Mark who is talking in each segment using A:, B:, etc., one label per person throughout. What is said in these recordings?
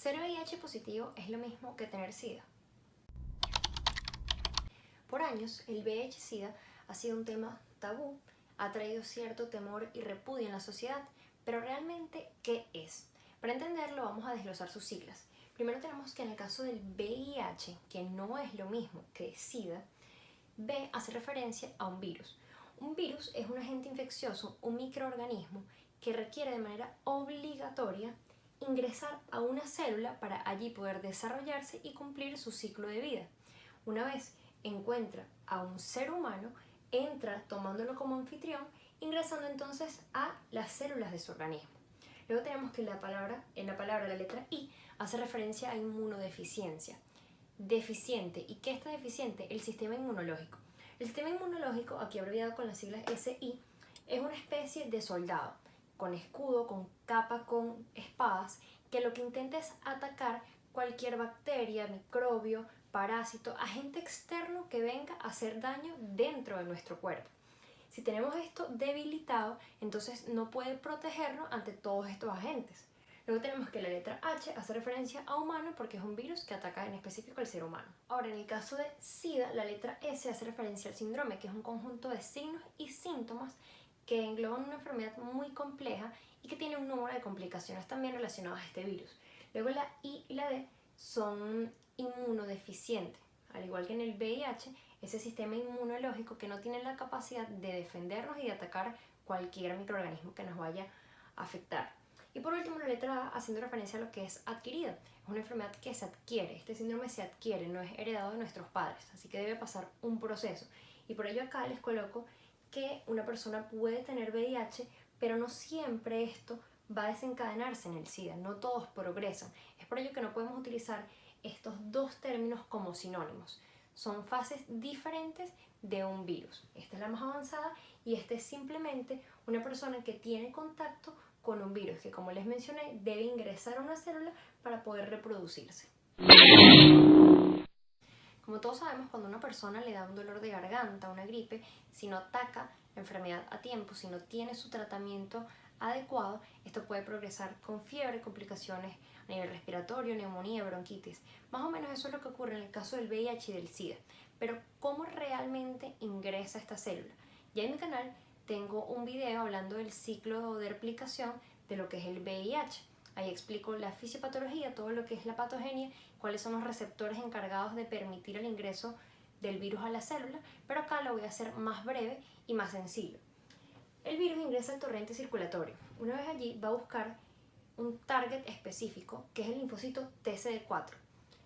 A: ¿Ser VIH positivo es lo mismo que tener SIDA? Por años, el VIH-Sida ha sido un tema tabú, ha traído cierto temor y repudio en la sociedad, pero realmente, ¿qué es? Para entenderlo vamos a desglosar sus siglas. Primero tenemos que en el caso del VIH, que no es lo mismo que SIDA, V hace referencia a un virus. Un virus es un agente infeccioso, un microorganismo que requiere de manera obligatoria ingresar a una célula para allí poder desarrollarse y cumplir su ciclo de vida. Una vez encuentra a un ser humano, entra tomándolo como anfitrión, ingresando entonces a las células de su organismo. Luego tenemos que en la palabra la letra I hace referencia a inmunodeficiencia. Deficiente. ¿Y qué está deficiente? El sistema inmunológico. El sistema inmunológico, aquí abreviado con las siglas SI, es una especie de soldado, con escudo, con capa, con espadas, que lo que intenta es atacar cualquier bacteria, microbio, parásito, agente externo que venga a hacer daño dentro de nuestro cuerpo. Si tenemos esto debilitado, entonces no puede protegernos ante todos estos agentes. Luego tenemos que la letra H hace referencia a humano porque es un virus que ataca en específico al ser humano. Ahora, en el caso de SIDA, la letra S hace referencia al síndrome, que es un conjunto de signos y síntomas que engloban una enfermedad muy compleja y que tiene un número de complicaciones también relacionadas a este virus. Luego la I y la D son inmunodeficientes. Al igual que en el VIH, ese sistema inmunológico que no tiene la capacidad de defendernos y de atacar cualquier microorganismo que nos vaya a afectar. Y por último, la letra A haciendo referencia a lo que es adquirida. Es una enfermedad que se adquiere. Este síndrome se adquiere, no es heredado de nuestros padres, así que debe pasar un proceso. Y por ello acá les coloco que una persona puede tener VIH, pero no siempre esto va a desencadenarse en el SIDA, no todos progresan. Es por ello que no podemos utilizar estos dos términos como sinónimos. Son fases diferentes de un virus. Esta es la más avanzada y esta es simplemente una persona que tiene contacto con un virus que, como les mencioné, debe ingresar a una célula para poder reproducirse. Como todos sabemos, cuando a una persona le da un dolor de garganta, una gripe, si no ataca la enfermedad a tiempo, si no tiene su tratamiento adecuado, esto puede progresar con fiebre, complicaciones a nivel respiratorio, neumonía, bronquitis. Más o menos eso es lo que ocurre en el caso del VIH y del SIDA. Pero ¿cómo realmente ingresa esta célula? Ya en mi canal tengo un video hablando del ciclo de replicación de lo que es el VIH. Ahí explico la fisiopatología, todo lo que es la patogenia, cuáles son los receptores encargados de permitir el ingreso del virus a la célula, pero acá lo voy a hacer más breve y más sencillo. El virus ingresa al torrente circulatorio. Una vez allí va a buscar un target específico, que es el linfocito TCD4.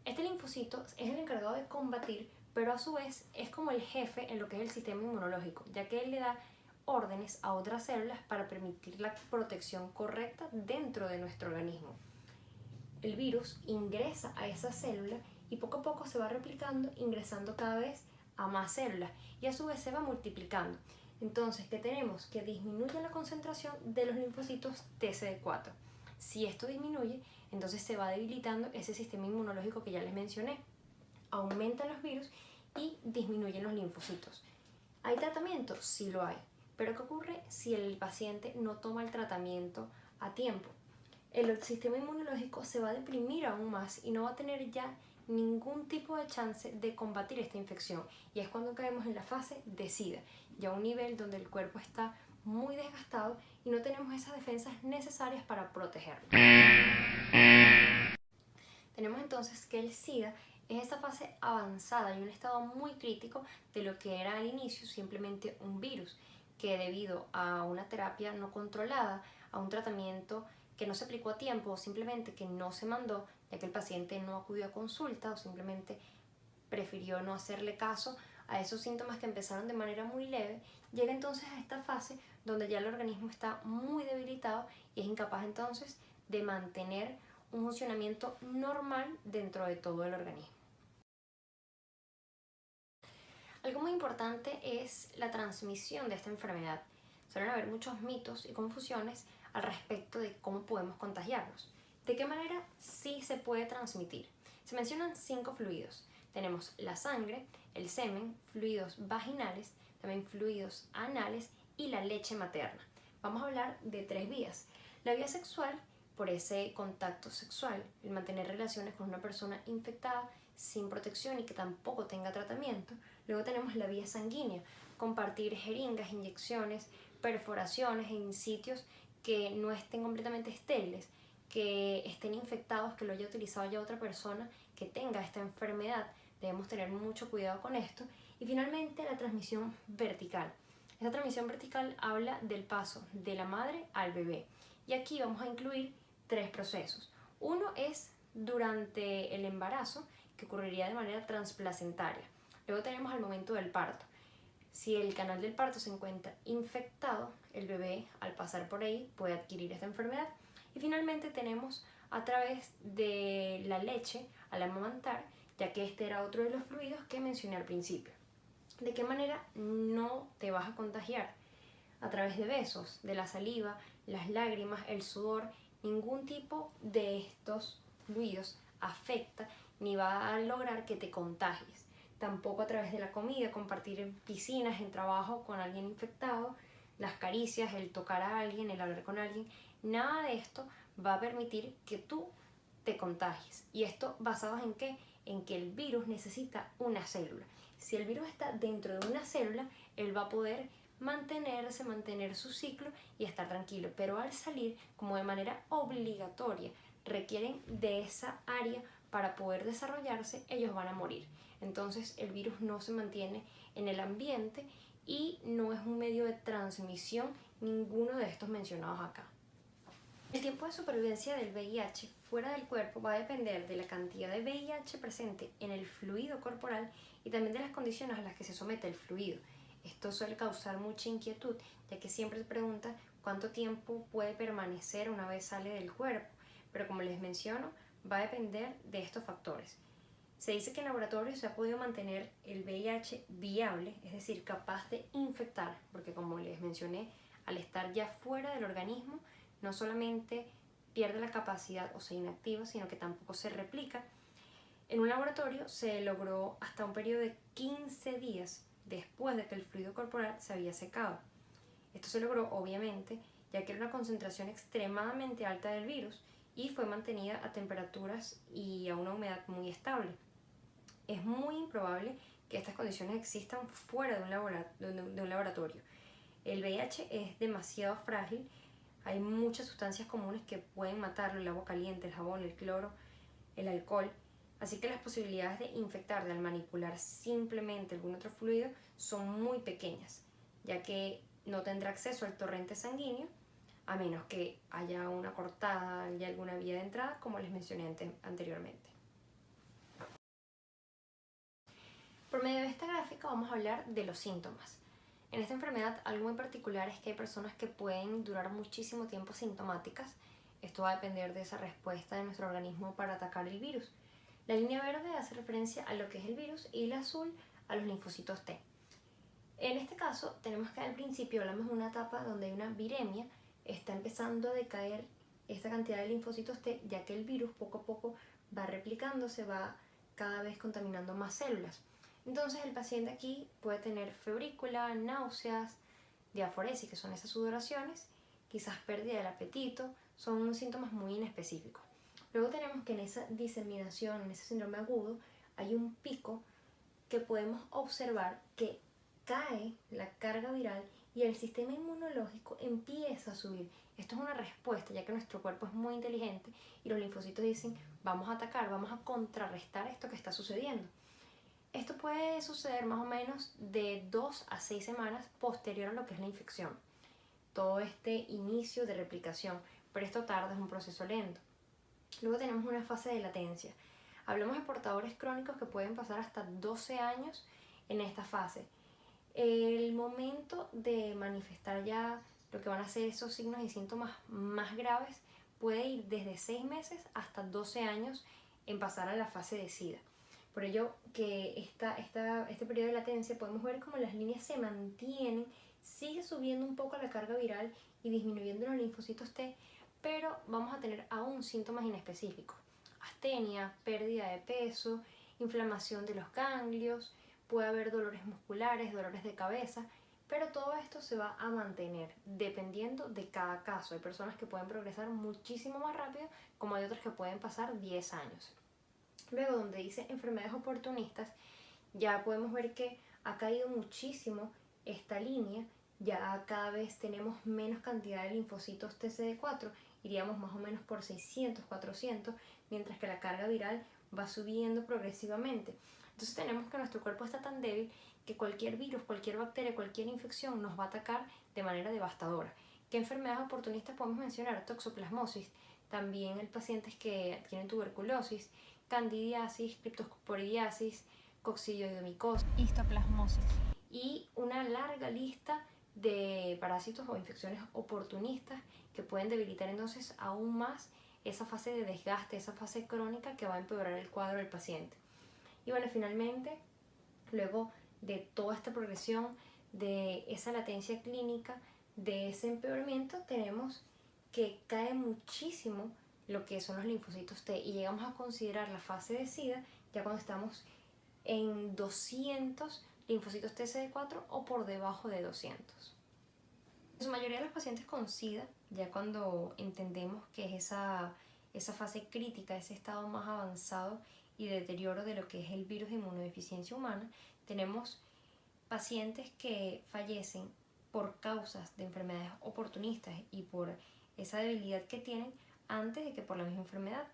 A: Este linfocito es el encargado de combatir, pero a su vez es como el jefe en lo que es el sistema inmunológico, ya que él le da órdenes a otras células para permitir la protección correcta dentro de nuestro organismo. El virus ingresa a esa célula y poco a poco se va replicando, ingresando cada vez a más células y a su vez se va multiplicando. Entonces, ¿qué tenemos? Que disminuye la concentración de los linfocitos TCD4. Si esto disminuye, entonces se va debilitando ese sistema inmunológico que ya les mencioné. Aumentan los virus y disminuyen los linfocitos. ¿Hay tratamiento? Sí lo hay. Pero ¿qué ocurre si el paciente no toma el tratamiento a tiempo? El sistema inmunológico se va a deprimir aún más y no va a tener ya ningún tipo de chance de combatir esta infección. Y es cuando caemos en la fase de SIDA, ya un nivel donde el cuerpo está muy desgastado y no tenemos esas defensas necesarias para protegerlo. Tenemos entonces que el SIDA es esa fase avanzada y un estado muy crítico de lo que era al inicio simplemente un virus, que debido a una terapia no controlada, a un tratamiento que no se aplicó a tiempo o simplemente que no se mandó, ya que el paciente no acudió a consulta o simplemente prefirió no hacerle caso a esos síntomas que empezaron de manera muy leve, llega entonces a esta fase donde ya el organismo está muy debilitado y es incapaz entonces de mantener un funcionamiento normal dentro de todo el organismo. Algo muy importante es la transmisión de esta enfermedad. Suelen haber muchos mitos y confusiones al respecto de cómo podemos contagiarnos. ¿De qué manera sí se puede transmitir? Se mencionan 5 fluidos. Tenemos la sangre, el semen, fluidos vaginales, también fluidos anales y la leche materna. Vamos a hablar de 3 vías. La vía sexual, por ese contacto sexual, el mantener relaciones con una persona infectada sin protección y que tampoco tenga tratamiento. Luego tenemos la vía sanguínea, compartir jeringas, inyecciones, perforaciones en sitios que no estén completamente estériles, que estén infectados, que lo haya utilizado ya otra persona que tenga esta enfermedad. Debemos tener mucho cuidado con esto. Y finalmente la transmisión vertical. Esta transmisión vertical habla del paso de la madre al bebé. Y aquí vamos a incluir 3 procesos. Uno es durante el embarazo, que ocurriría de manera transplacentaria. Luego tenemos al momento del parto. Si el canal del parto se encuentra infectado, el bebé al pasar por ahí puede adquirir esta enfermedad. Y finalmente tenemos a través de la leche al amamantar, ya que este era otro de los fluidos que mencioné al principio. ¿De qué manera no te vas a contagiar? A través de besos, de la saliva, las lágrimas, el sudor. Ningún tipo de estos fluidos afecta ni va a lograr que te contagies. Tampoco a través de la comida, compartir en piscinas, en trabajo con alguien infectado, las caricias, el tocar a alguien, el hablar con alguien. Nada de esto va a permitir que tú te contagies. ¿Y esto basado en qué? En que el virus necesita una célula. Si el virus está dentro de una célula, él va a poder mantenerse, mantener su ciclo y estar tranquilo. Pero al salir, como de manera obligatoria, requieren de esa área para poder desarrollarse, ellos van a morir. Entonces el virus no se mantiene en el ambiente y no es un medio de transmisión ninguno de estos mencionados acá. El tiempo de supervivencia del VIH fuera del cuerpo va a depender de la cantidad de VIH presente en el fluido corporal y también de las condiciones a las que se somete el fluido. Esto suele causar mucha inquietud, ya que siempre se pregunta cuánto tiempo puede permanecer una vez sale del cuerpo, pero como les menciono, va a depender de estos factores. Se dice que en laboratorio se ha podido mantener el VIH viable, es decir, capaz de infectar, porque como les mencioné, al estar ya fuera del organismo, no solamente pierde la capacidad o se inactiva, sino que tampoco se replica. En un laboratorio se logró hasta un periodo de 15 días después de que el fluido corporal se había secado. Esto se logró, obviamente, ya que era una concentración extremadamente alta del virus y fue mantenida a temperaturas y a una humedad muy estable. Es muy improbable que estas condiciones existan fuera de un laboratorio. El VIH es demasiado frágil. Hay muchas sustancias comunes que pueden matarlo: el agua caliente, el jabón, el cloro, el alcohol. Así que las posibilidades de infectar al manipular simplemente algún otro fluido son muy pequeñas, ya que no tendrá acceso al torrente sanguíneo a menos que haya una cortada y alguna vía de entrada, como les mencioné anteriormente. Por medio de esta gráfica vamos a hablar de los síntomas. En esta enfermedad algo muy particular es que hay personas que pueden durar muchísimo tiempo sintomáticas. Esto va a depender de esa respuesta de nuestro organismo para atacar el virus. La línea verde hace referencia a lo que es el virus y la azul a los linfocitos T. En este caso tenemos que al principio hablamos de una etapa donde hay una viremia, está empezando a decaer esta cantidad de linfocitos T, ya que el virus poco a poco va replicándose, va cada vez contaminando más células. Entonces el paciente aquí puede tener febrícula, náuseas, diaforesis, que son esas sudoraciones, quizás pérdida del apetito, son síntomas muy inespecíficos. Luego tenemos que en esa diseminación, en ese síndrome agudo, hay un pico que podemos observar que cae la carga viral y el sistema inmunológico empieza a subir. Esto es una respuesta, ya que nuestro cuerpo es muy inteligente y los linfocitos dicen: vamos a atacar, vamos a contrarrestar esto que está sucediendo. Esto puede suceder más o menos de 2 a 6 semanas posterior a lo que es la infección. Todo este inicio de replicación, pero esto tarda, es un proceso lento. Luego tenemos una fase de latencia. Hablamos de portadores crónicos que pueden pasar hasta 12 años en esta fase. El momento de manifestar ya lo que van a ser esos signos y síntomas más graves puede ir desde 6 meses hasta 12 años en pasar a la fase de SIDA. Por ello que este periodo de latencia podemos ver cómo las líneas se mantienen, sigue subiendo un poco la carga viral y disminuyendo los linfocitos T, pero vamos a tener aún síntomas inespecíficos: astenia, pérdida de peso, inflamación de los ganglios, puede haber dolores musculares, dolores de cabeza, Pero todo esto se va a mantener dependiendo de cada caso. Hay personas que pueden progresar muchísimo más rápido, como hay otras que pueden pasar 10 años. Luego, donde dice enfermedades oportunistas, ya podemos ver que ha caído muchísimo esta línea. Ya cada vez tenemos menos cantidad de linfocitos TCD4, iríamos más o menos por 600, 400, mientras que la carga viral va subiendo progresivamente. Entonces tenemos que nuestro cuerpo está tan débil que cualquier virus, cualquier bacteria, cualquier infección nos va a atacar de manera devastadora. ¿Qué enfermedades oportunistas podemos mencionar? Toxoplasmosis, también hay pacientes que tienen tuberculosis, candidiasis, criptosporidiasis, coccidioidomicosis, histoplasmosis y una larga lista de parásitos o infecciones oportunistas que pueden debilitar entonces aún más esa fase de desgaste, esa fase crónica que va a empeorar el cuadro del paciente. Y bueno, finalmente, luego de toda esta progresión, de esa latencia clínica, de ese empeoramiento, tenemos que cae muchísimo lo que son los linfocitos T y llegamos a considerar la fase de SIDA ya cuando estamos en 200 linfocitos TCD4 o por debajo de 200. En su mayoría de los pacientes con SIDA, ya cuando entendemos que es esa fase crítica, ese estado más avanzado y de deterioro de lo que es el virus de inmunodeficiencia humana, tenemos pacientes que fallecen por causas de enfermedades oportunistas y por esa debilidad que tienen antes de que por la misma enfermedad.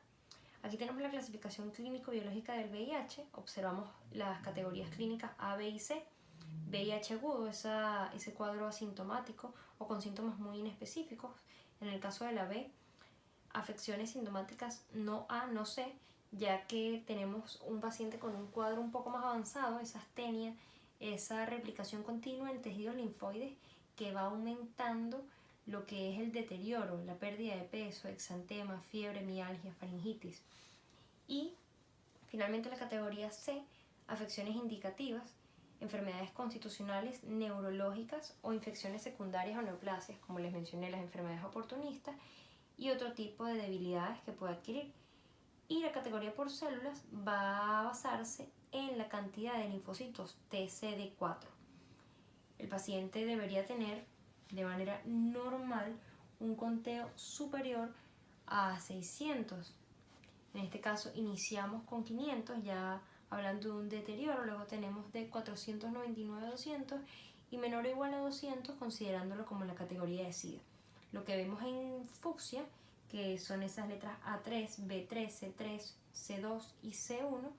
A: Aquí tenemos la clasificación clínico-biológica del VIH, observamos las categorías clínicas A, B y C. VIH agudo, ese cuadro asintomático o con síntomas muy inespecíficos. En el caso de la B, afecciones sintomáticas no A, no C, ya que tenemos un paciente con un cuadro un poco más avanzado, esa astenia, esa replicación continua en tejidos linfoides que va aumentando lo que es el deterioro, la pérdida de peso, exantema, fiebre, mialgia, faringitis. Y finalmente la categoría C, afecciones indicativas, enfermedades constitucionales, neurológicas o infecciones secundarias o neoplasias, como les mencioné, las enfermedades oportunistas y otro tipo de debilidades que puede adquirir. Y la categoría por células va a basarse en la cantidad de linfocitos TCD4. El paciente debería tener de manera normal un conteo superior a 600. En este caso iniciamos con 500, ya hablando de un deterioro, luego tenemos de 499 a 200 y menor o igual a 200 considerándolo como la categoría de SIDA. Lo que vemos en fucsia, que son esas letras A3, B3, C3, C2 y C1,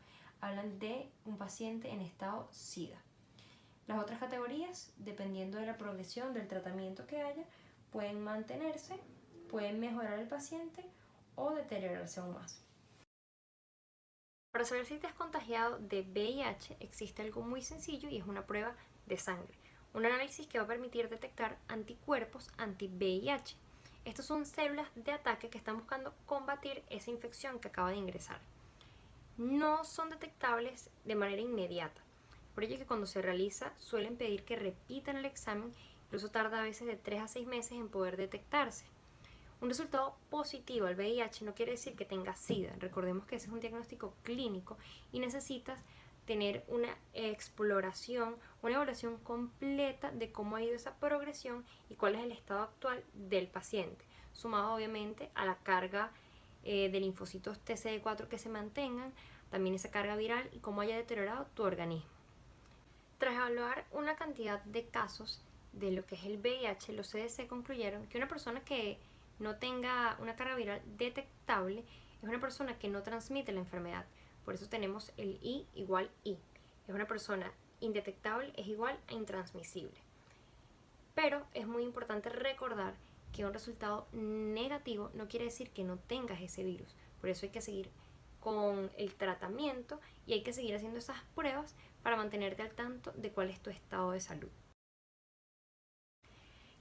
A: hablan de un paciente en estado SIDA. Las otras categorías, dependiendo de la progresión del tratamiento que haya, pueden mantenerse, pueden mejorar el paciente o deteriorarse aún más. Para saber si te has contagiado de VIH existe algo muy sencillo y es una prueba de sangre. Un análisis que va a permitir detectar anticuerpos anti-VIH. Estas son células de ataque que están buscando combatir esa infección que acaba de ingresar. No son detectables de manera inmediata. Por ello que cuando se realiza suelen pedir que repitan el examen, incluso tarda a veces de 3 a 6 meses en poder detectarse. Un resultado positivo al VIH no quiere decir que tengas SIDA. Recordemos que ese es un diagnóstico clínico y necesitas tener una exploración, una evaluación completa de cómo ha ido esa progresión y cuál es el estado actual del paciente, sumado obviamente a la carga de linfocitos TCD4 que se mantengan, también esa carga viral y cómo haya deteriorado tu organismo. Tras evaluar una cantidad de casos de lo que es el VIH, los CDC concluyeron que una persona que no tenga una carga viral detectable es una persona que no transmite la enfermedad. Por eso tenemos el I igual I. Es una persona indetectable, es igual a intransmisible. Pero es muy importante recordar que un resultado negativo no quiere decir que no tengas ese virus. Por eso hay que seguir con el tratamiento y hay que seguir haciendo esas pruebas para mantenerte al tanto de cuál es tu estado de salud.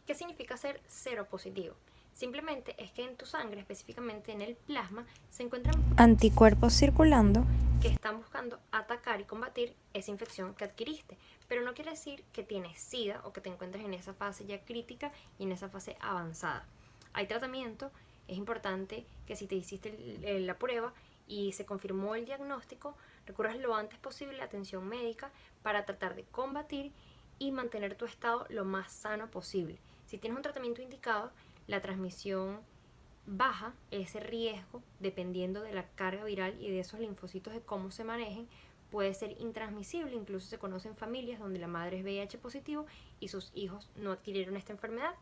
A: ¿Qué significa ser seropositivo? Simplemente es que en tu sangre, específicamente en el plasma, se encuentran anticuerpos circulando que están buscando atacar y combatir esa infección que adquiriste. Pero no quiere decir que tienes SIDA o que te encuentres en esa fase ya crítica y en esa fase avanzada. Hay tratamiento, es importante que si te hiciste la prueba y se confirmó el diagnóstico, recurras lo antes posible a la atención médica para tratar de combatir y mantener tu estado lo más sano posible. Si tienes un tratamiento indicado, la transmisión baja, ese riesgo, dependiendo de la carga viral y de esos linfocitos, de cómo se manejen, puede ser intransmisible. Incluso se conocen familias donde la madre es VIH positivo y sus hijos no adquirieron esta enfermedad.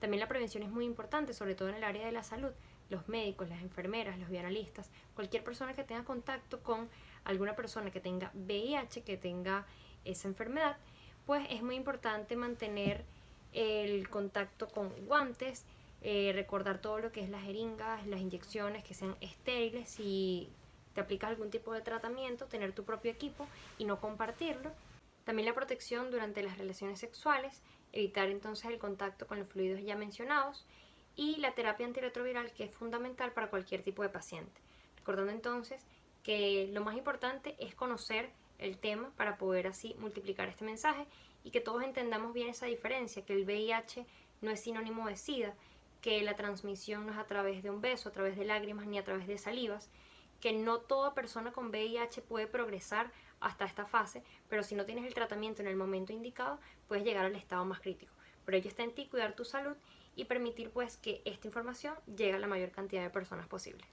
A: También la prevención es muy importante, sobre todo en el área de la salud. Los médicos, las enfermeras, los bioanalistas, cualquier persona que tenga contacto con alguna persona que tenga VIH, que tenga esa enfermedad, pues es muy importante mantener el contacto con guantes, recordar todo lo que es las jeringas, las inyecciones, que sean estériles. Si te aplicas algún tipo de tratamiento, tener tu propio equipo y no compartirlo. También la protección durante las relaciones sexuales, evitar entonces el contacto con los fluidos ya mencionados, y la terapia antirretroviral, que es fundamental para cualquier tipo de paciente. Recordando entonces que lo más importante es conocer el tema para poder así multiplicar este mensaje y que todos entendamos bien esa diferencia, que el VIH no es sinónimo de SIDA, que la transmisión no es a través de un beso, a través de lágrimas ni a través de salivas, que no toda persona con VIH puede progresar hasta esta fase, pero si no tienes el tratamiento en el momento indicado, puedes llegar al estado más crítico. Por ello está en ti cuidar tu salud y permitir pues que esta información llegue a la mayor cantidad de personas posible.